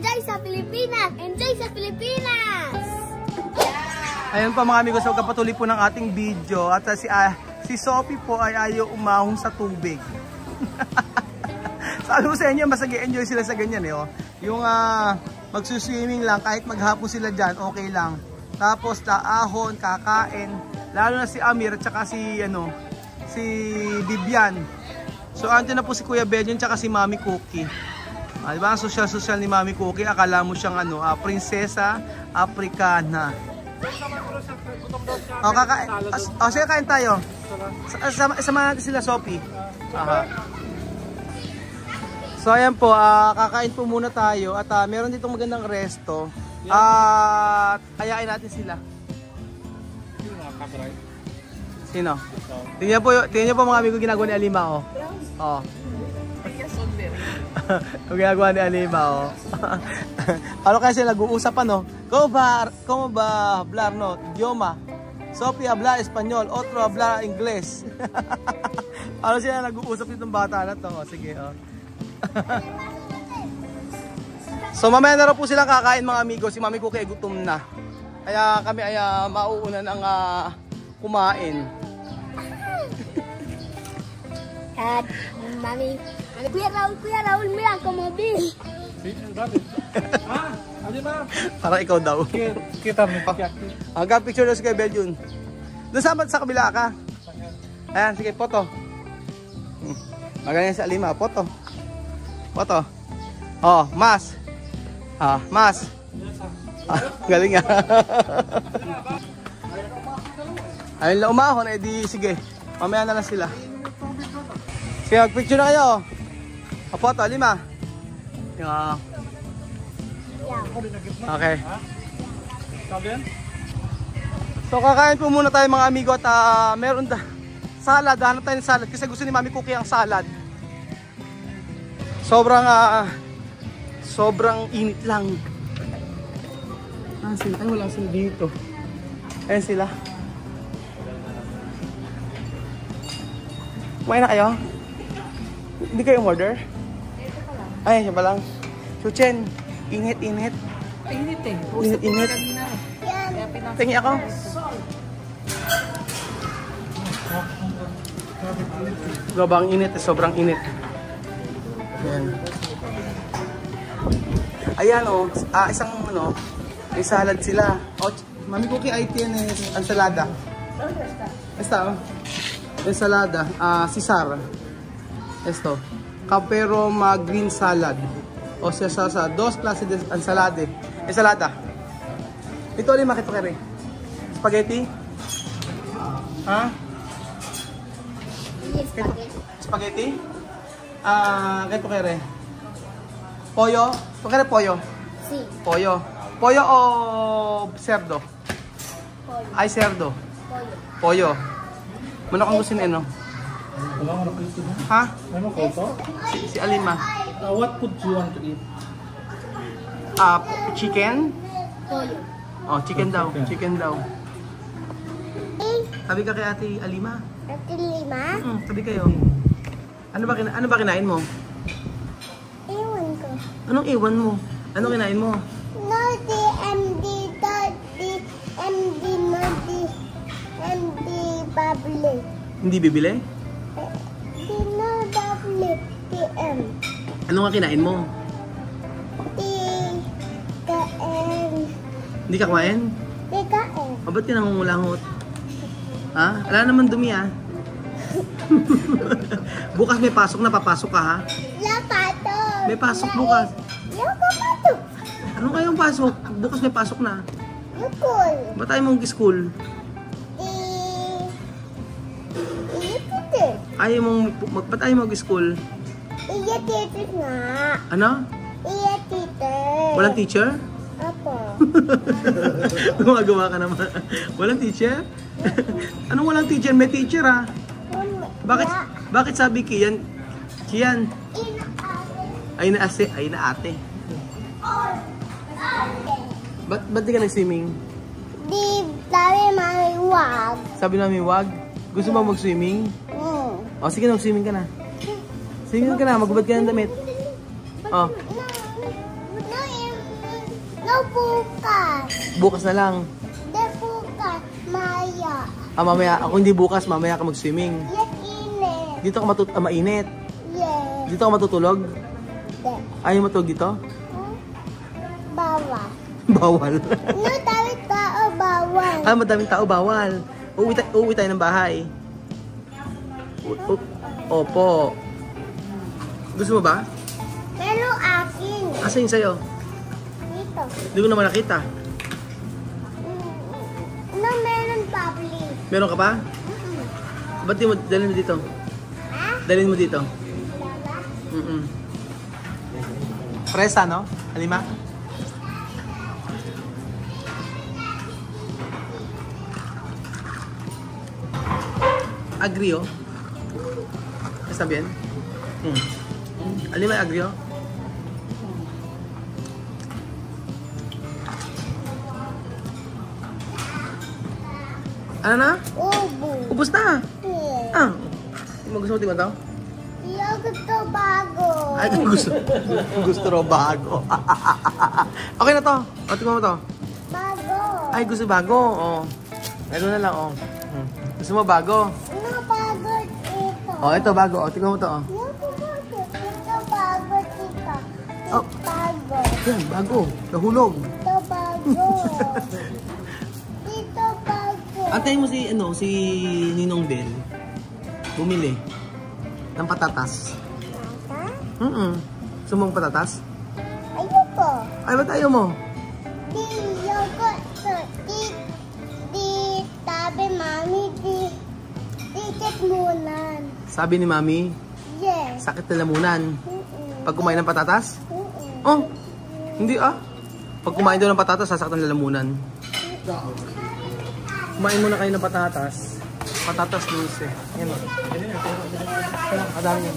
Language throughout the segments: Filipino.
Enjoy sa Pilipinas! Enjoy sa Pilipinas! Ayun pa mga amigos, so kapatuloy po ng ating video. At si Sophie po ay ayaw umahong sa tubig. Sabi ko sa inyo, mas nag-enjoy sila sa ganyan eh. Oh. Yung magsuswimming lang, kahit maghapon sila dyan, okay lang. Tapos taahon, kakain. Lalo na si Amir at saka si Bibian. So andyan na po si Kuya Benjen at saka si Mami Cookie. Diba ang social ni Mami Cookie? Akala mo siyang prinsesa Africana. O kakain. O sige, kain tayo. Sama natin sila, Sophie. Aha. So ayan po, kakain po muna tayo. At meron ditong magandang resto. Ayain natin sila. Sino? Tingnan po mga amigo ginagawa ni Alima, oh. Oh. Ang ginagawa ni Alima, oh. Ano kasi nag-uusap ano? Como ba hablar no? Idioma. Sophie habla Espanyol, otro habla Ingles. Ano sila nag-uusap nitong bata na to? Oh, sige, oh. So mamaya na raw po silang kakain mga amigo. Si Mami Cookie ay gutom na. Kaya kami ay mauuna ng kumain. At Mami, Kuya Raul, mira como vi. Para ikaw daw. Kita mo. Hanggang picture na si Kuya Benjen. Doon sa kabila ka. Ayan, sige, foto. Magaling si Alima, foto. Foto. Oh, mas. Mas. Galing nga. Ayun lang umahon, di sige. Mamaya na lang sila. Sige, mag-picture na kayo. Foto, Alima. Okay. So kakain po muna tayo mga amigo at meron salad, hanap tayo ng salad kasi gusto ni Mami Cookie ang salad. Sobrang init lang. Sila? Ay, wala sila dito. Ayan sila. Kumain na kayo? Hindi kayo order? Ay, siya pa lang. Chuchen, init. Init eh. Init. Tingin ako. Sobrang init, sobrang init. Ayan oh, isang may salad sila. Oh, Mami Cookie ay tiene ensalada. Esta oh. Ensalada, Cesar. Esto, Caperoma green salad. O sea, sa dos clases de ensalada. Ito ulit makita ka rin. Spaghetti? Ha? Spaghetti? Ganito ka rin. Pollo? Ito ka rin pollo? Si. Pollo. Pollo o cerdo? Pollo. Ay, cerdo. Pollo. Muna kung gusto nino. Ha? Si Alima. What food do you want to eat? Chicken? Pollo. Oh, chicken daw. Chicken daw. Sabi ka kay Ate Alima? Ate Lima? Sabi kayo. Ano ba kinain mo? Iwan ko. Anong iwan mo? Ano kinain mo? No, MD bubble. Hindi bibili? Di na bubble. PM. Ano nga kinain mo? Kain. Hindi ka kumain? Di kain. O ba't ka nangungulangot? Ha? Wala naman dumi Bukas may pasok na, papasok ka ha? Lapatong. May pasok bukas. Lapatong. Ano kayong pasok? Bukas may pasok na. Yukol. Ba't tayo mong school? Ayaw mong, ba't tayo mag-school? Iya teacher nga. Ano? Iya teacher. Walang teacher? Apo. Gumagawa ka naman. Walang teacher? Anong walang teacher? May teacher ha? Bakit sabi Kian? Kian? Ay na ate. Ba't di ka nag-swimming? Di, sabi mami wag. Sabi namin wag? Gusto mo mag-swimming? O sige na, mag-swimming ka na. Swimming ka na, magbubad ka ng damit. Oh. No bukas. Bukas na lang. De bukas. Maya. Mamaya, ako hindi bukas, mamaya ka mag-swimming. Yes, init. Dito ka mainit. Yes. Dito ka matutulog. De. Ayaw matulog dito? Bawal. Bawal. No, dami tao bawal. Madaming tao, bawal. Uuwi tayo ng bahay. Opo. Gusto mo ba? Pero akin. Asa yung sa'yo? Dito. Hindi ko naman nakita. No, meron public. Meron ka pa? Ba't di mo, dalhin mo dito? Ha? Dalhin mo dito. Dala? Presa, no? Halima? Agrio? ¿Está bien? Halima, agrio? Ano na? Ubo. Ubus na! Yes. Ah! Gusto mo tingnan to? Yung gusto bago. Ay, gusto raw bago. Okay na to. O, tingnan mo to. Bago. Ay, gusto bago. O. Meron na lang, o. Gusto mo bago? No, bago ito. O, ito bago. O, tingnan mo to, o. No, bago. Ito bago dito. Oh. Bago. Yan, bago. Nahulog. Ito bago. Dito bago. Antayin mo si Ninong Bell. Bumili. Ng patatas. Mata? Gusto mong patatas? Ayoko. Ay, ba't ayaw mo? Di yogurt. Di tabi mami. Di kitmunan. Sabi ni Mami, Yes. sakit na lamunan. Pag kumain ng patatas? Oh, hindi ah. Pag kumain daw ng patatas, sasaktan ng lalamunan. Kumain muna kayo ng patatas. Patatas dulce. Yan o. Kadami yan.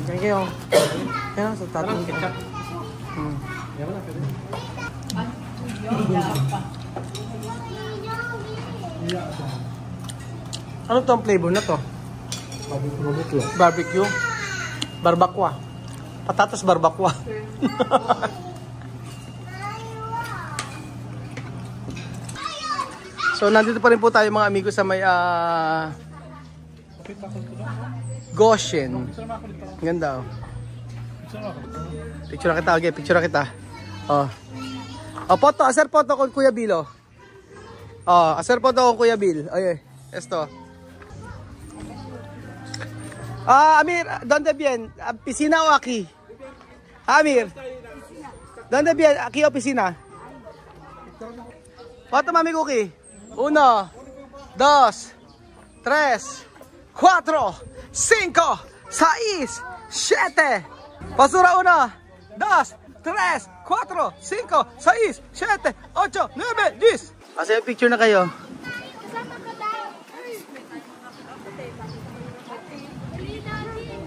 Kaya kayo. Yan o, sa tatang kita. Ano to ang flavor na to? Barbecue. Barbakwa. Patatas barbakwa. So nandito pa rin po tayo mga amigo sa may Goshen. Ganda oh. Picture kita, okay, picture kita. Oh. Oh, photo, aser photo con Kuya Bill. Oh, aser photo con Kuya Bill. Oye, esto. Amir, ¿dónde bien? ¿Piscina o aquí? Amir, ¿dónde bien? ¿Aquí o piscina? Foto, Mami Cookie. 1, 2, 3, 4, 5, 6, 7. Basura 1, 2, 3, 4, 5, 6, 7, 8, 9, 10. Kasi picture na kayo.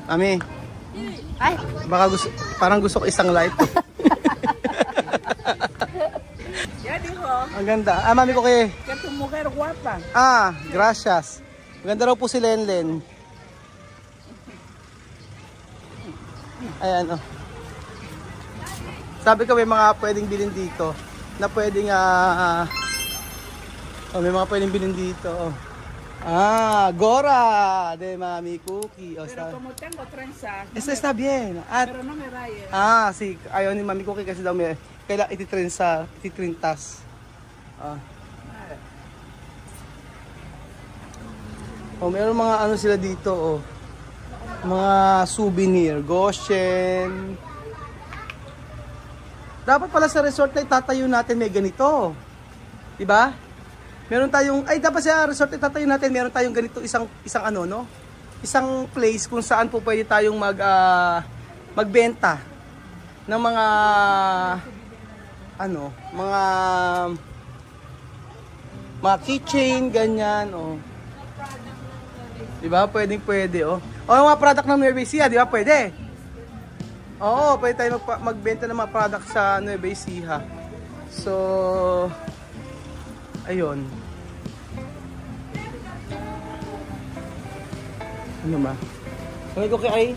Mami. Ay, baka gusto, parang gusto ko isang light. Ang ganda. Mami ko kay. Ito mujer guapa. Gracias. Maganda raw po si Lenlen. Ayan, oh. Sabi ko may mga pwedeng bilhin dito na pwedeng may mga pwedeng bilhin dito. Gora de Mami Cookie. Pero como tengo trenza, Esta está bien. pero no me raye. Sí, ayaw ni Mami Cookie kasi daw may kailangan ititrintas. Meron mga ano sila dito, oh. Mga souvenir, Goshen. Dapat pala sa resort na itatayo natin may ganito. 'Di ba? Meron tayong dapat sa resort na itatayo natin meron tayong ganito isang ano, no? Isang place kung saan po pwede tayong magbenta ng mga mga keychain ganyan, oh. 'Di ba? Pwede, oh. O yung mga product ng Nueva Ecija, 'di ba? Pwede. Oo, pwede tayo magbenta ng mga product sa Nueva Ecija. So, ayun. Ano ba? Sabi ko kay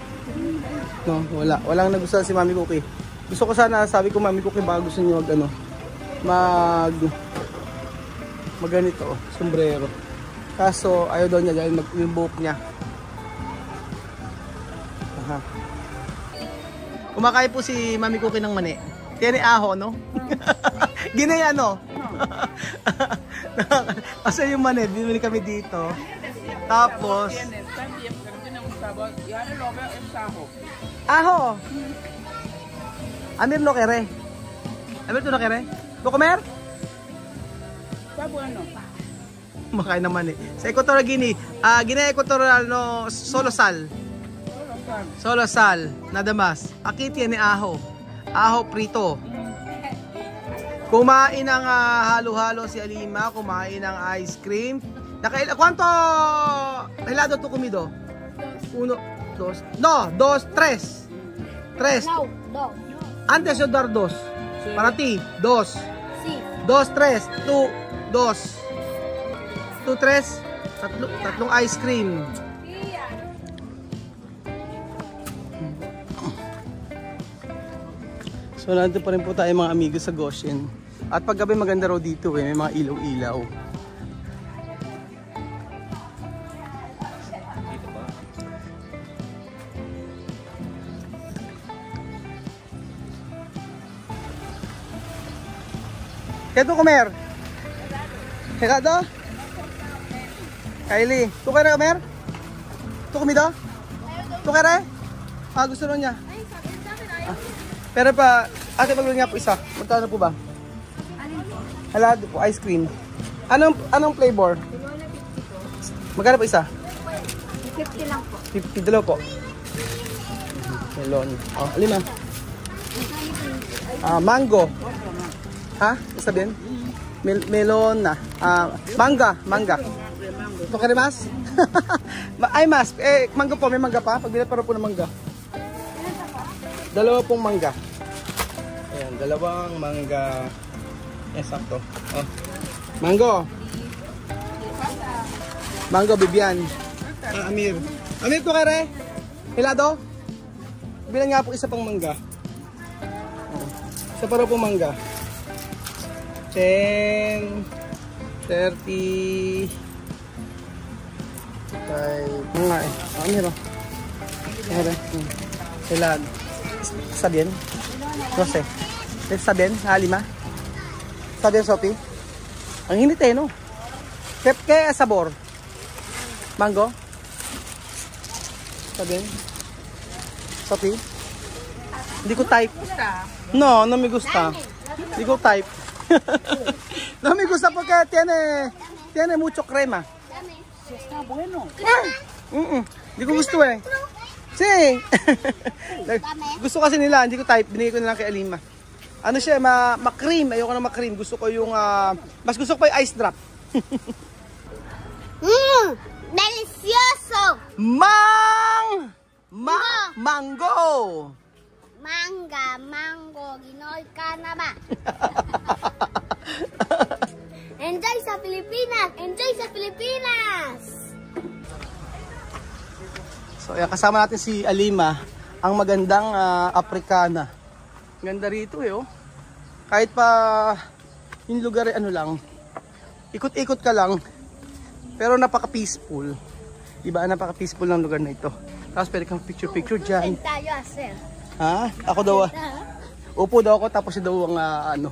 No, wala. Walang nagustuhan si Mami Cookie. Gusto ko sana, sabi ko Mami Cookie, baka gusto niyo mag ganito, sombrero. Kaso ayaw daw niya dahil yung buhok niya. Aha. Kumakain po si Mami Cookie ng mani. Tiene aho, no? Ginaya, no? Kasi yung mani, bumili kami dito. Tapos También, pero tiene un sabor. Y ahora lo veo es ajo. aho. Amir no kere. Amir tu no kere. Tu comer? Está bueno. Makain naman eh. Sa Equatorial Guinea, Guinea Equatorial no solo sal. Solo sal. Solo sal, nada más. Aquí tiene aho. Aho prito. Kumain ng halo-halo si Alima, kumain ng ice cream. ¿Cuánto helado tú comido? 1, 2, no, 2, 3. 3. No, no. Antes yo dar 2. Para ti, 2. Sí. 2, 3. 2, 2. 2, 3. Tatlong ice cream. So nandito pa rin po tayo mga amigo sa Goshen. At paggabi maganda raw dito eh, may mga ilaw-ilaw. ¿Qué tú comer? ¿Helado? Kylie, ¿tú quieres comer? ¿Tú comido? ¿Tú quieres? Gusto nun niya. Pero pa, ate pagluto nga po isa. Magkano po ba? Helado po, ice cream. Anong flavor? Magkano po isa? 50 lang po. 50 dalaw po. Melon. Oh, lima. Mango. Ha? Isa din? Melon na. Mangga. Ito ka rin mas? Ay mas. Mangga po. May mangga pa? Pagbilat pa rin po ng mangga. Dalawa pong mangga. Ayan, dalawang mangga. Sakto. Oh. Mango. Mango, Bibian. Amir. Amir, ito ka rin? Helado? Bilang nga po isa pang mangga. Isa pa rin pong mangga. 10, 30, mga Amir, oh. Helado. Está bien? No sé. Está bien? Lima? Está bien, Sophie? Ang hinit eh, no? ¿Qué sabor? Mango? Está bien? Sophie? Hindi ko type. No me gusta. Hindi ko type. No me gusta porque tiene mucho crema. Está bueno. Hindi ko gusto eh. Si. Gusto kasi nila, hindi ko type, binigay ko na lang kay Alima. Ano siya, ma-cream, ayoko na ma-cream. Gusto ko yung, mas gusto ko pa yung ice drop. Delicioso! Mango! Mango, Ginoy ka na ba? Enjoy sa Pilipinas! Enjoy sa Pilipinas! So, ayan, kasama natin si Alima, ang magandang Africana. Ganda rito eh, oh. Kahit pa yung lugar eh, ano lang, ikot-ikot ka lang, pero napaka-peaceful. Diba, napaka-peaceful ng lugar na ito. Tapos pwede kang picture-picture dyan. Tayo, sir. Ha? Ako daw, upo daw ako, tapos siya daw ang ano.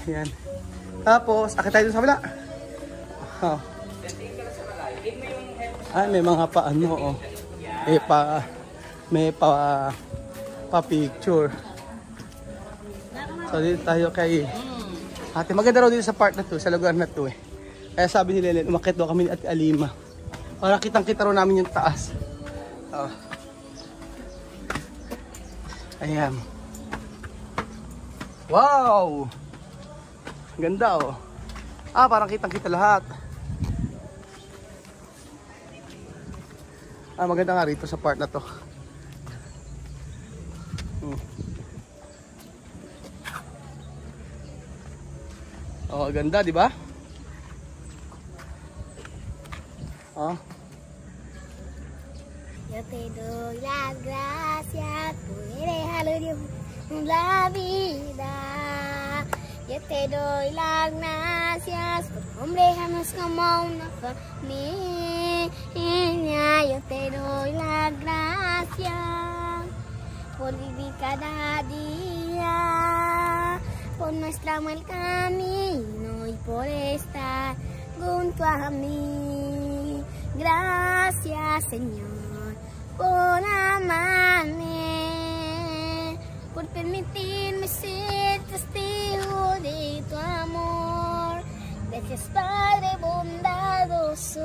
Ayan. Tapos, akit tayo sa kabila. Oh. Ay, may mga pa ano, oh. May pa picture. So, dito tayo kay ate. Maganda raw dito sa part na to, sa lugar na to eh. Kaya sabi ni Lelen, umakit daw kami ni Ate Alima. Para kitang-kita raw namin yung taas. Oh. Ayan. Wow! Ganda oh. Parang kitang-kita lahat. Maganda nga rito sa part na to. Oh, ganda, di ba? Oh. Yo te doy las gracias por dejarlo la vida. Yo te doy las gracias por congregarnos como una familia. Yo te doy las gracias por vivir cada día, por nuestra el camino y por estar junto a mí. Gracias, Señor, por amarme, por permitirme ser testigo de tu amor. Gracias, Padre bondadoso,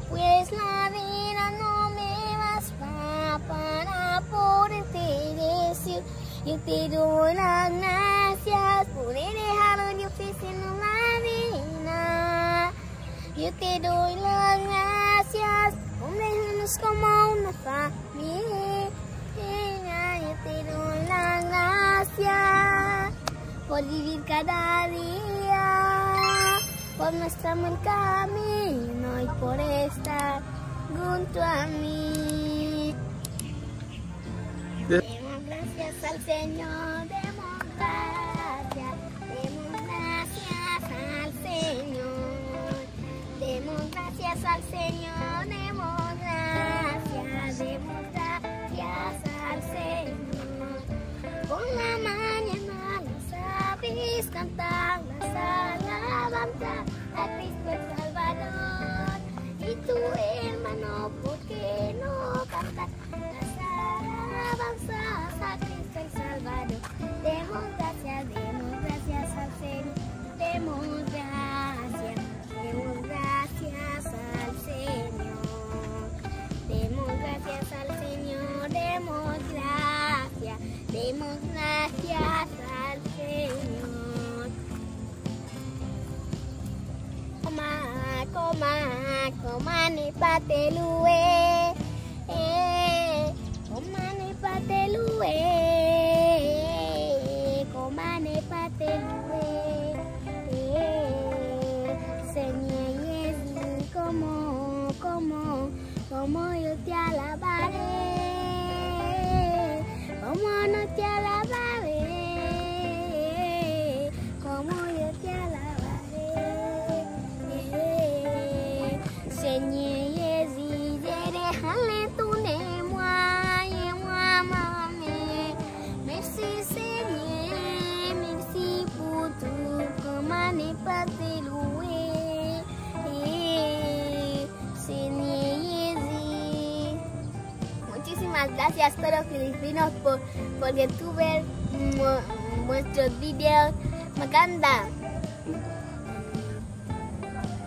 pues la vida no me basta para poderte decir. Yo te doy las gracias por dejarlo de ofrecernos la vida. Yo te doy las gracias por dejarnos como una familia. Yo te doy las gracias por vivir cada día, por nuestra el camino y por estar junto a mí. Demos gracias al Señor, demos gracias al Señor, demos gracias al Señor, demos gracias al Señor. Por la mañana las aves cantan las alabanzas a Cristo el Salvador. Y tu hermano, ¿por qué no cantas las alabanzas a Cristo el Salvador? Demos gracias al Señor, demos gracias al Señor, demos gracias al Señor, demos gracias al Señor. Komane patelue, komane patelue, komane patelue, Señor, como yo te alabaré, como no te alabaré, como yo te alabaré. Seigneur Jésus, déjale tout de moi et moi maman. Merci Seigneur, merci pour tout, comment ne pas te louer. Seigneur Jésus, muchísimas gracias a todos los filipinos porque tuve nuestros videos maganda.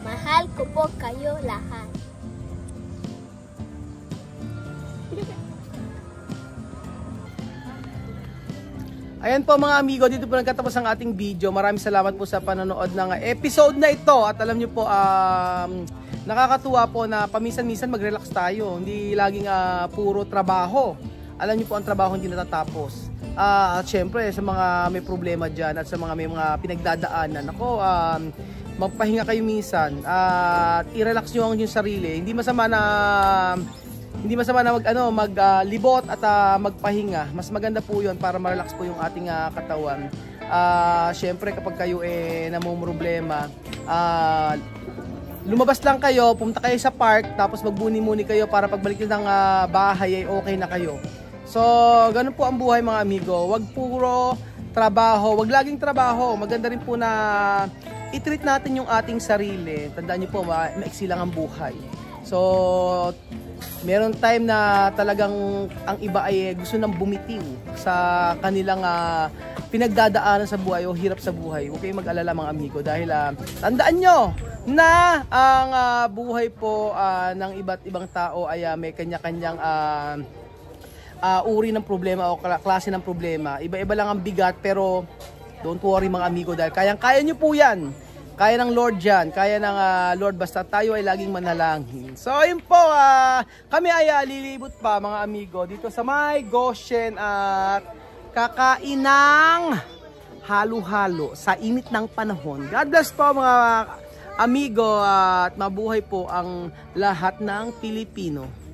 Mahal ko po kayo lahat. Ayan po mga amigo, dito po nagtatapos ang ating video. Maraming salamat po sa panonood ng episode na ito. At alam nyo po, nakakatuwa po na paminsan-minsan mag-relax tayo. Hindi laging puro trabaho. Alam nyo po, ang trabaho hindi natatapos. At syempre, sa mga may problema dyan at sa mga may mga pinagdadaanan, ako, magpahinga kayo minsan at i-relax nyo ang inyong sarili. Hindi masama na maglibot at magpahinga. Mas maganda po 'yon para ma-relax po yung ating katawan. Syempre kapag kayo namumroblema, lumabas lang kayo, pumunta kayo sa park, tapos magbuni-muni kayo para pagbalik nyo ng bahay ay okay na kayo. So, ganun po ang buhay mga amigo. Wag puro trabaho, wag laging trabaho. Maganda rin po na i-treat natin yung ating sarili. Tandaan nyo po, maiksi lang ang buhay. So, meron time na talagang ang iba ay gusto nang bumitiw sa kanilang pinagdadaanan sa buhay o hirap sa buhay. Huwag kayong mag-alala mga amigo dahil tandaan nyo na ang buhay po ng iba't ibang tao ay may kanya-kanyang uri ng problema o klase ng problema. Iba-iba lang ang bigat pero don't worry mga amigo dahil kayang-kaya nyo po yan. Kaya ng Lord yan, kaya ng Lord basta tayo ay laging manalangin. So ayun po, kami ay lilibot pa mga amigo dito sa may Goshen at kakain ng halo-halo sa init ng panahon. God bless po mga amigo at mabuhay po ang lahat ng Pilipino.